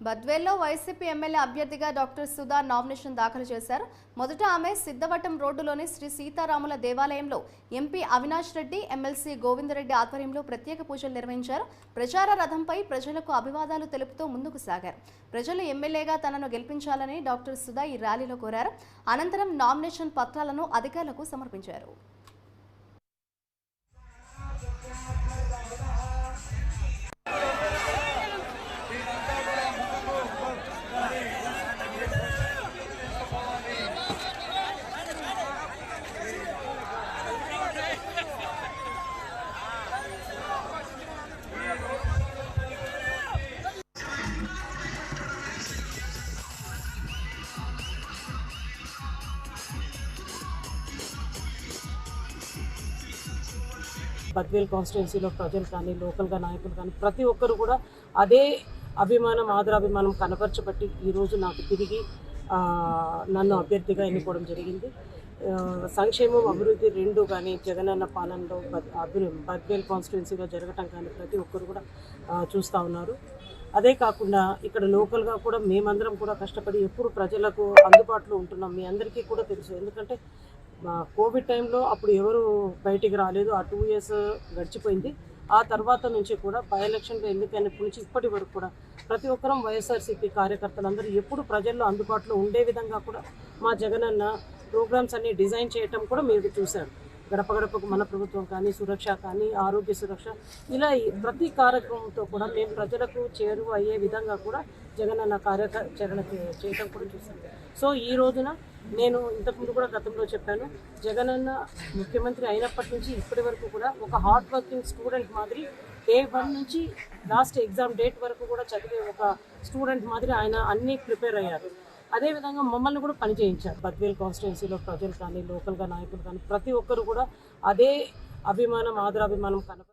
బద్వేల్లో YCP MLA అభ్యర్థిగా doctor Sudha nomination దాఖలు చేశారు. మొదట ఆమె సిద్ధవటం రోడ్డులోని శ్రీ సీతారాముల దేవాలయంలో ఎంపీ అవినాష్ రెడ్డి, ఎమ్మెల్సీ గోవిందరెడ్డి ఆధ్వర్యంలో ప్రత్యేక పూజలు నిర్వహించారు. ప్రచార రథంపై ప్రజలకు అభివాదాలు తెలుపుతూ ముందుకు సాగారు. ప్రజలు ఎమ్మెల్యేగా తనను గెలిపించాలని డాక్టర్ సుధా ఈ ర్యాలీలో కోరారు. అనంతరం నామినేషన్ పత్రాలను అధికారులకు సమర్పించారు. బద్వేల్ కాన్స్టిట్యున్సీలో ప్రజలు కానీ లోకల్గా నాయకులు కానీ ప్రతి ఒక్కరు కూడా అదే అభిమానం ఆదరాభిమానం కనపరచబట్టి ఈరోజు నాకు తిరిగి నన్ను అభ్యర్థిగా ఎన్నుకోవడం జరిగింది. సంక్షేమం అభివృద్ధి రెండు కానీ జగనన్న పాలనలో బద్వేల్ కాన్స్టిట్యున్సీలో జరగటం కానీ ప్రతి ఒక్కరు కూడా చూస్తూ ఉన్నారు. అదే కాకుండా ఇక్కడ లోకల్గా కూడా మేమందరం కూడా కష్టపడి ఎప్పుడు ప్రజలకు అందుబాటులో ఉంటున్నాం. మీ అందరికీ కూడా తెలుసు, ఎందుకంటే కోవిడ్ టైంలో అప్పుడు ఎవరు బయటికి రాలేదు. ఆ 2 years గడిచిపోయింది. ఆ తర్వాత నుంచి కూడా బై ఎలక్షన్లో ఎన్నికైనప్పటి నుంచి ఇప్పటి వరకు కూడా ప్రతి ఒక్కరం వైఎస్ఆర్సీపీ కార్యకర్తలందరూ ఎప్పుడు ప్రజల్లో అందుబాటులో ఉండే విధంగా కూడా మా జగనన్న ప్రోగ్రామ్స్ అన్ని డిజైన్ చేయటం కూడా మీరు చూశారు. గడప గడపకు మన ప్రభుత్వం కానీ, సురక్ష కానీ, ఆరోగ్య సురక్ష, ఇలా ప్రతి కార్యక్రమంతో కూడా మేము ప్రజలకు చేరువ అయ్యే విధంగా కూడా జగనన్న కార్యాచరణ చేయటం కూడా చూశాను. సో ఈ రోజున నేను ఇంతకుముందు కూడా గతంలో చెప్పాను, జగనన్న ముఖ్యమంత్రి అయినప్పటి నుంచి ఇప్పటి వరకు కూడా ఒక హార్డ్ వర్కింగ్ స్టూడెంట్ మాదిరి Day 1 నుంచి లాస్ట్ ఎగ్జామ్ డేట్ వరకు కూడా చదివే ఒక స్టూడెంట్ మాదిరి ఆయన అన్నీ ప్రిపేర్ అయ్యారు. అదేవిధంగా మమ్మల్ని కూడా పనిచేయించారు. బద్వేల్ కాన్స్టిట్యున్సీలో ప్రజలు కానీ లోకల్గా నాయకులు కానీ ప్రతి ఒక్కరు కూడా అదే అభిమానం ఆదరాభిమానం కనప